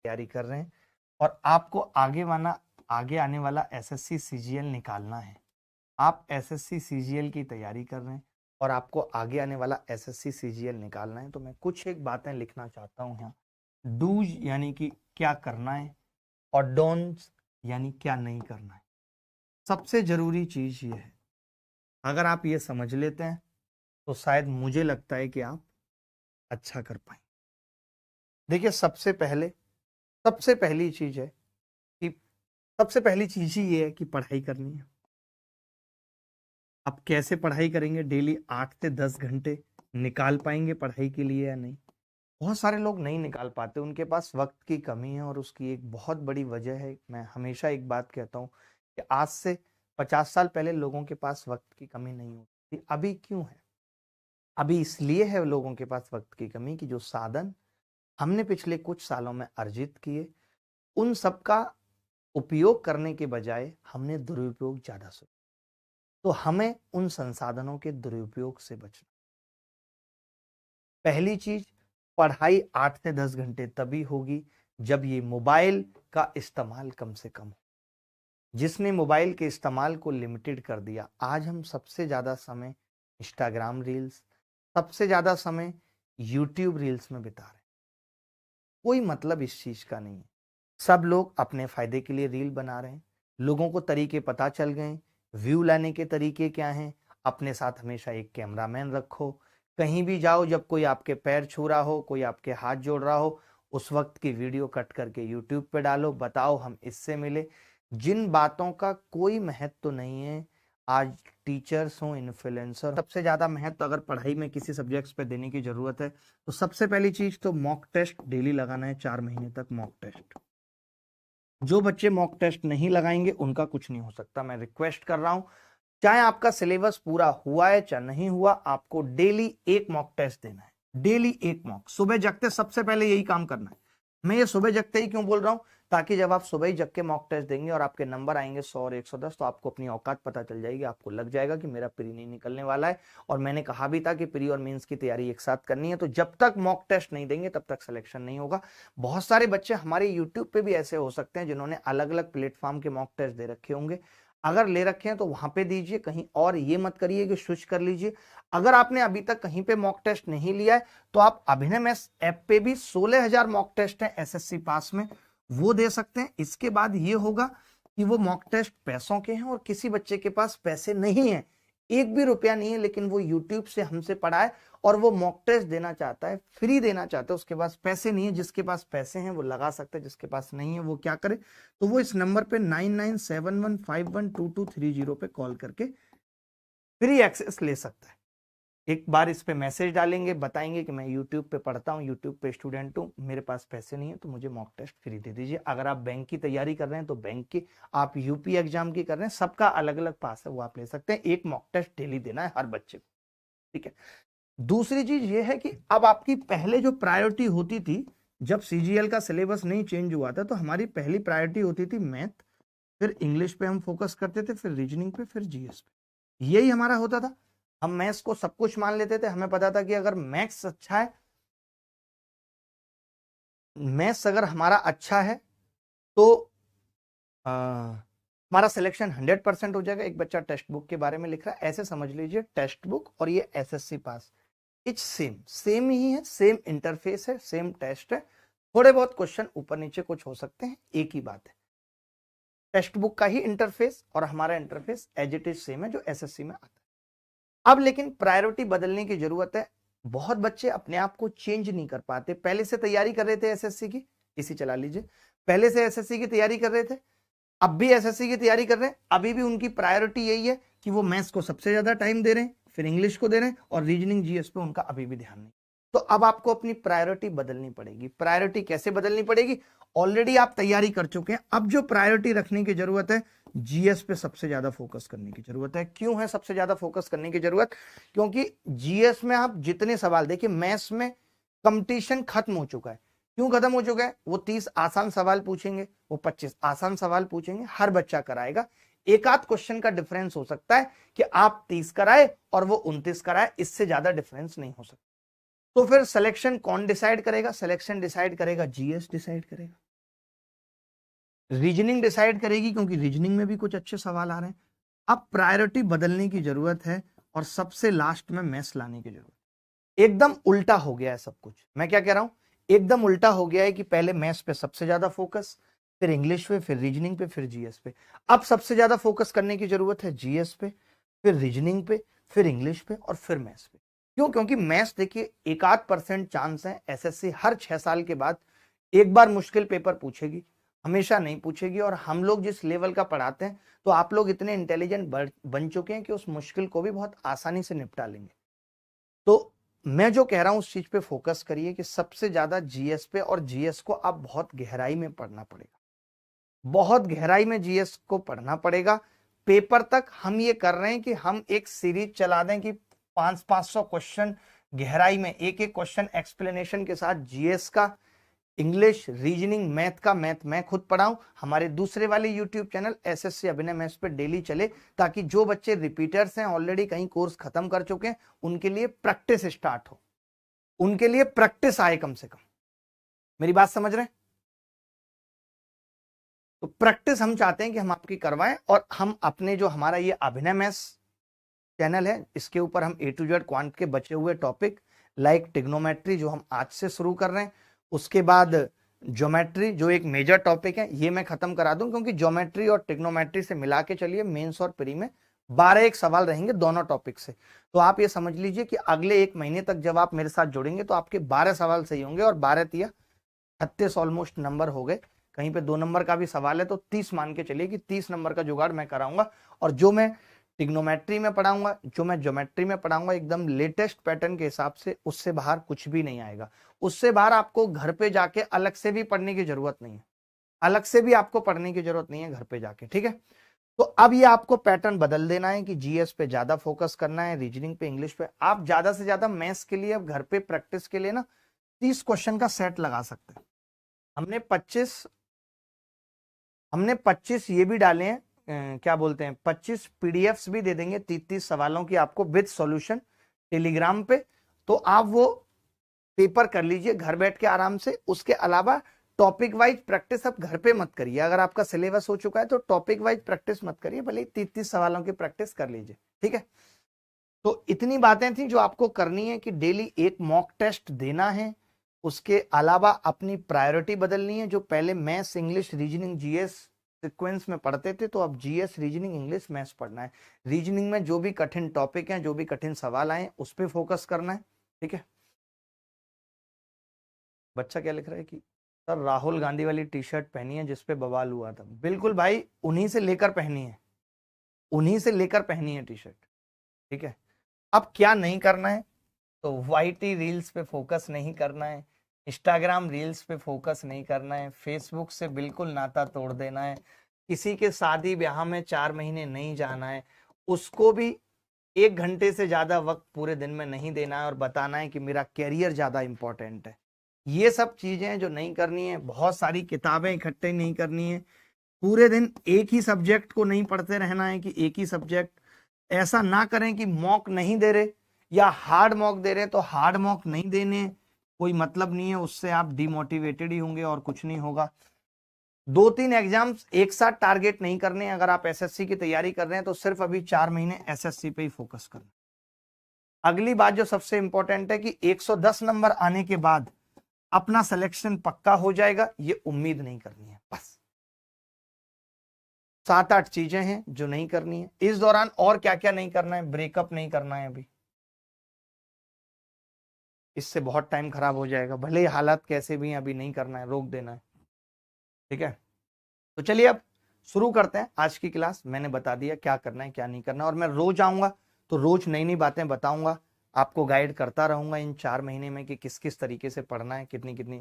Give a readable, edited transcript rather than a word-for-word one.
तैयारी कर रहे हैं और आपको आगे आने वाला एसएससी सीजीएल निकालना है। आप एसएससी सीजीएल की तैयारी कर रहे हैं और आपको आगे आने वाला एसएससी सीजीएल निकालना है, तो मैं कुछ एक बातें लिखना चाहता हूं यहाँ। डूज यानी कि क्या करना है और डोंट्स यानी क्या नहीं करना है। सबसे जरूरी चीज ये है, अगर आप ये समझ लेते हैं तो शायद मुझे लगता है कि आप अच्छा कर पाएंगे। देखिए, सबसे पहली चीज है कि सबसे पहली चीज ही ये है कि पढ़ाई करनी है। आप कैसे पढ़ाई करेंगे? डेली 8 से 10 घंटे निकाल पाएंगे पढ़ाई के लिए या नहीं? बहुत सारे लोग नहीं निकाल पाते, उनके पास वक्त की कमी है और उसकी एक बहुत बड़ी वजह है। मैं हमेशा एक बात कहता हूँ कि आज से 50 साल पहले लोगों के पास वक्त की कमी नहीं होती थी। अभी क्यों है? अभी इसलिए है लोगों के पास वक्त की कमी कि जो साधन हमने पिछले कुछ सालों में अर्जित किए, उन सब का उपयोग करने के बजाय हमने दुरुपयोग ज्यादा सुना। तो हमें उन संसाधनों के दुरुपयोग से बचना। पहली चीज, पढ़ाई 8 से 10 घंटे तभी होगी जब ये मोबाइल का इस्तेमाल कम से कम हो। जिसने मोबाइल के इस्तेमाल को लिमिटेड कर दिया, आज हम सबसे ज्यादा समय इंस्टाग्राम रील्स, सबसे ज्यादा समय यूट्यूब रील्स में बिता रहे हैं। कोई मतलब इस चीज का नहीं है। सब लोग अपने फायदे के लिए रील बना रहे हैं। लोगों को तरीके पता चल गए, व्यू लाने के तरीके क्या हैं। अपने साथ हमेशा एक कैमरामैन रखो। कहीं भी जाओ, जब कोई आपके पैर छू रहा हो, कोई आपके हाथ जोड़ रहा हो, उस वक्त की वीडियो कट करके यूट्यूब पे डालो, बताओ हम इससे मिले। जिन बातों का कोई महत्व तो नहीं है, आज टीचर्स हो, इन्फ्लुएंसर, सबसे ज्यादा महत्व अगर पढ़ाई में किसी सब्जेक्ट्स पे देने की जरूरत है तो सबसे पहली चीज तो मॉक टेस्ट डेली लगाना है। 4 महीने तक मॉक टेस्ट। जो बच्चे मॉक टेस्ट नहीं लगाएंगे उनका कुछ नहीं हो सकता। मैं रिक्वेस्ट कर रहा हूं, चाहे आपका सिलेबस पूरा हुआ है चाहे नहीं हुआ, आपको डेली एक मॉक टेस्ट देना है। डेली एक मॉक, सुबह जगते सबसे पहले यही काम करना है। मैं ये सुबह जगते ही क्यों बोल रहा हूं? ताकि जब आप सुबह ही जग के मॉक टेस्ट देंगे और आपके नंबर आएंगे 100 और 110, तो आपको अपनी औकात पता चल जाएगी। आपको लग जाएगा कि मेरा प्री नहीं निकलने वाला है। और मैंने कहा भी था कि प्री और मेंस की तैयारी एक साथ करनी है, तो जब तक मॉक टेस्ट नहीं देंगे तब तक सिलेक्शन नहीं होगा। बहुत सारे बच्चे हमारे यूट्यूब पे भी ऐसे हो सकते हैं जिन्होंने अलग अलग प्लेटफॉर्म के मॉक टेस्ट दे रखे होंगे। अगर ले रखे हैं तो वहां पे दीजिए, कहीं और ये मत करिए कि स्विच कर लीजिए। अगर आपने अभी तक कहीं पे मॉक टेस्ट नहीं लिया है तो आप अभिनय मैथ्स ऐप पे भी 16,000 मॉक टेस्ट है एसएससी पास में, वो दे सकते हैं। इसके बाद ये होगा कि वो मॉक टेस्ट पैसों के हैं और किसी बच्चे के पास पैसे नहीं है, एक भी रुपया नहीं है, लेकिन वो यूट्यूब से हमसे पढ़ा है और वो मॉक टेस्ट देना चाहता है, फ्री देना चाहता है, उसके पास पैसे नहीं है। जिसके पास पैसे हैं वो लगा सकता है, जिसके पास नहीं है वो क्या करे? तो वो इस नंबर पे 9971512230 पे कॉल करके फ्री एक्सेस ले सकता है। एक बार इस पे मैसेज डालेंगे, बताएंगे कि मैं यूट्यूब पे पढ़ता हूँ, यूट्यूब पे स्टूडेंट हूँ, मेरे पास पैसे नहीं है, तो मुझे मॉक टेस्ट फ्री दे दीजिए। अगर आप बैंक की तैयारी कर रहे हैं तो बैंक की, आप यूपी एग्जाम की कर रहे हैं, सबका अलग अलग पास है, वो आप ले सकते हैं। एक मॉक टेस्ट डेली देना है हर बच्चे को, ठीक है। दूसरी चीज ये है कि अब आपकी पहले जो प्रायोरिटी होती थी, जब सीजीएल का सिलेबस नहीं चेंज हुआ था, तो हमारी पहली प्रायोरिटी होती थी मैथ, फिर इंग्लिश पे हम फोकस करते थे, फिर रीजनिंग पे, फिर जीएस पे। यही हमारा होता था। हम मैथ्स को सब कुछ मान लेते थे। हमें पता था कि अगर मैथ्स अच्छा है, मैथ्स अगर हमारा अच्छा है तो हमारा सिलेक्शन 100% हो जाएगा। एक बच्चा टेक्स्ट बुक के बारे में लिख रहा है, ऐसे समझ लीजिए टेक्स्ट बुक और ये एसएससी पास इट्स सेम ही है, सेम इंटरफेस है, सेम टेस्ट है। थोड़े बहुत क्वेश्चन ऊपर नीचे कुछ हो सकते हैं, एक ही बात है। टेक्स्ट बुक का ही इंटरफेस और हमारा interface as it is same है जो एसएससी में आता है। अब लेकिन प्रायोरिटी बदलने की जरूरत है। बहुत बच्चे अपने आप को चेंज नहीं कर पाते। पहले से तैयारी कर रहे थे एसएससी की, इसी चला लीजिए, पहले से एसएससी की तैयारी कर रहे थे, अब भी एसएससी की तैयारी कर रहे हैं, अभी भी उनकी प्रायोरिटी यही है कि वो मैथ्स को सबसे ज्यादा टाइम दे रहे हैं, फिर इंग्लिश को दे रहे हैं और रीजनिंग जीएस पे उनका अभी भी ध्यान नहीं। तो अब आपको अपनी प्रायोरिटी बदलनी पड़ेगी। प्रायोरिटी कैसे बदलनी पड़ेगी? ऑलरेडी आप तैयारी कर चुके हैं, अब जो प्रायोरिटी रखने की जरूरत है, जीएस पे सबसे ज्यादा फोकस करने की जरूरत है। क्यों है सबसे ज्यादा फोकस करने की जरूरत? क्योंकि जीएस में आप जितने सवाल देखिए, मैथ्स में कंपटीशन खत्म हो चुका है। क्यों खत्म हो चुका है? वो 30 आसान सवाल पूछेंगे, वो 25 आसान सवाल पूछेंगे, हर बच्चा कराएगा। एक आध क्वेश्चन का डिफरेंस हो सकता है कि आप 30 कराए और वो 29 कराए, इससे ज्यादा डिफरेंस नहीं हो सकता। तो फिर सिलेक्शन कौन डिसाइड करेगा? सिलेक्शन डिसाइड करेगा जीएस डिसाइड करेगा। रीजनिंग डिसाइड करेगी, क्योंकि रीजनिंग में भी कुछ अच्छे सवाल आ रहे हैं। अब प्रायोरिटी बदलने की जरूरत है और सबसे लास्ट में मैथ्स लाने की जरूरत है। एकदम उल्टा हो गया है सब कुछ। मैं क्या कह रहा हूं, एकदम उल्टा हो गया है कि पहले मैथ्स पे सबसे ज्यादा फोकस, फिर इंग्लिश पे, फिर रीजनिंग पे, फिर जीएस पे। अब सबसे ज्यादा फोकस करने की जरूरत है जीएस पे, फिर रीजनिंग पे, फिर इंग्लिश पे और फिर मैथ्स पे। क्यों? क्योंकि मैथ्स देखिए 1-8% चांस है एसएससी हर 6 साल के बाद एक बार मुश्किल पेपर पूछेगी, हमेशा नहीं पूछेगी। और हम लोग जिस लेवल का पढ़ाते हैं, तो आप लोग इतने इंटेलिजेंट बन चुके हैं कि उस मुश्किल को भी बहुत आसानी से निपटा लेंगे। तो मैं जो कह रहा हूं उस चीज पे फोकस करिए कि सबसे ज्यादा जीएस पे, और जीएस को आप बहुत गहराई में पढ़ना पड़ेगा, बहुत गहराई में जीएस को पढ़ना पड़ेगा। पेपर तक हम ये कर रहे हैं कि हम एक सीरीज चला दें कि 500 क्वेश्चन गहराई में, एक एक क्वेश्चन एक्सप्लेनेशन के साथ जीएस का, इंग्लिश, रीजनिंग, मैथ का। मैथ मैं खुद पढ़ाऊं, हमारे दूसरे वाले यूट्यूब चैनल एसएससी अभिनय मैथ्स पे डेली चले, ताकि जो बच्चे रिपीटर्स हैं, ऑलरेडी कहीं कोर्स खत्म कर चुके हैं, उनके लिए प्रैक्टिस स्टार्ट हो, उनके लिए प्रैक्टिस आए कम से कम। मेरी बात समझ रहे हैं? तो प्रैक्टिस हम चाहते हैं कि हम आपकी करवाएं, और हम अपने जो हमारा ये अभिनय मैथ्स चैनल है, इसके ऊपर हम A to Z क्वांट के बचे हुए टॉपिक लाइक टिग्नोमेट्री जो हम आज से शुरू कर रहे हैं, उसके बाद ज्योमेट्री जो एक मेजर टॉपिक है, ये मैं खत्म करा दूं, क्योंकि ज्योमेट्री और टिग्नोमेट्री से मिला के चलिए मेंस और प्री में 12 एक सवाल रहेंगे दोनों टॉपिक से। तो आप ये समझ लीजिए कि अगले 1 महीने तक जब आप मेरे साथ जुड़ेंगे तो आपके 12 सवाल सही होंगे, और 12×3=36 ऑलमोस्ट नंबर हो गए। कहीं पे 2 नंबर का भी सवाल है तो 30 मान के चलिए कि 30 नंबर का जुगाड़ मैं कराऊंगा। और जो मैं टिग्नोमेट्री में पढ़ाऊंगा, जो मैं ज्योमेट्री में पढ़ाऊंगा, एकदम लेटेस्ट पैटर्न के हिसाब से, उससे बाहर कुछ भी नहीं आएगा। उससे बाहर आपको घर पे जाके अलग से भी पढ़ने की जरूरत नहीं है, अलग से भी आपको पढ़ने की जरूरत नहीं है घर पे जाके, ठीक है। तो अब ये आपको पैटर्न बदल देना है कि जीएस पे ज्यादा फोकस करना है, रीजनिंग पे, इंग्लिश पे। आप ज्यादा से ज्यादा मैथ्स के लिए अब घर पे प्रैक्टिस के लिए ना 30 क्वेश्चन का सेट लगा सकते हैं। हमने 25 ये भी डाले हैं, क्या बोलते हैं, 25 पीडीएफ्स भी दे देंगे 30-30 सवालों की आपको विद सॉल्यूशन टेलीग्राम पे। तो आप वो पेपर कर लीजिए घर बैठ के आराम से। उसके अलावा टॉपिक वाइज प्रैक्टिस अब घर पे मत करिए, अगर आपका सिलेबस हो चुका है तो टॉपिक वाइज प्रैक्टिस मत करिए, भले 30-30 सवालों की प्रैक्टिस कर लीजिए, ठीक है। तो इतनी बातें थी जो आपको करनी है कि डेली एक मॉक टेस्ट देना है। उसके अलावा अपनी प्रायोरिटी बदलनी है। जो पहले maths, English, reasoning, GS sequence में पढ़ते थे, तो अब जीएस, रीजनिंग, इंग्लिश, मैथ्स पढ़ना है। रीजनिंग में जो भी कठिन टॉपिक हैं, जो भी कठिन सवाल आए, उस पर फोकस करना है, ठीक है। बच्चा क्या लिख रहा है कि सर राहुल गांधी वाली टी शर्ट पहनी है जिसपे बवाल हुआ था। बिल्कुल भाई, उन्हीं से लेकर पहनी है, उन्हीं से लेकर पहनी है टी शर्ट, ठीक है। अब क्या नहीं करना है, तो वाईटी रील्स पे फोकस नहीं करना है, इंस्टाग्राम रील्स पे फोकस नहीं करना है, फेसबुक से बिल्कुल नाता तोड़ देना है, किसी के शादी ब्याह में 4 महीने नहीं जाना है, उसको भी 1 घंटे से ज्यादा वक्त पूरे दिन में नहीं देना है, और बताना है कि मेरा कैरियर ज्यादा इंपॉर्टेंट है। ये सब चीजें जो नहीं करनी है, बहुत सारी किताबें इकट्ठे नहीं करनी है, पूरे दिन एक ही सब्जेक्ट को नहीं पढ़ते रहना है कि एक ही सब्जेक्ट। ऐसा ना करें कि मॉक नहीं दे रहे या हार्ड मॉक दे रहे तो हार्ड मॉक नहीं देने, कोई मतलब नहीं है, उससे आप डिमोटिवेटेड ही होंगे और कुछ नहीं होगा। 2-3 एग्जाम्स एक साथ टारगेट नहीं करने। अगर आप एसएससी की तैयारी कर रहे हैं तो सिर्फ अभी 4 महीने एसएससी पे ही फोकस करना। अगली बात जो सबसे इंपॉर्टेंट है कि 110 नंबर आने के बाद अपना सिलेक्शन पक्का हो जाएगा, ये उम्मीद नहीं करनी है। बस 7-8 चीजें हैं जो नहीं करनी है इस दौरान। और क्या क्या नहीं करना है, ब्रेकअप नहीं करना है अभी, इससे बहुत टाइम खराब हो जाएगा। भले ही हालात कैसे भी हैं, अभी नहीं करना है, रोक देना है, ठीक है। तो चलिए अब शुरू करते हैं आज की क्लास। मैंने बता दिया क्या करना है क्या नहीं करना, और मैं रोज आऊंगा तो रोज नई नई बातें बताऊंगा, आपको गाइड करता रहूंगा इन 4 महीने में कि किस किस तरीके से पढ़ना है, कितनी कितनी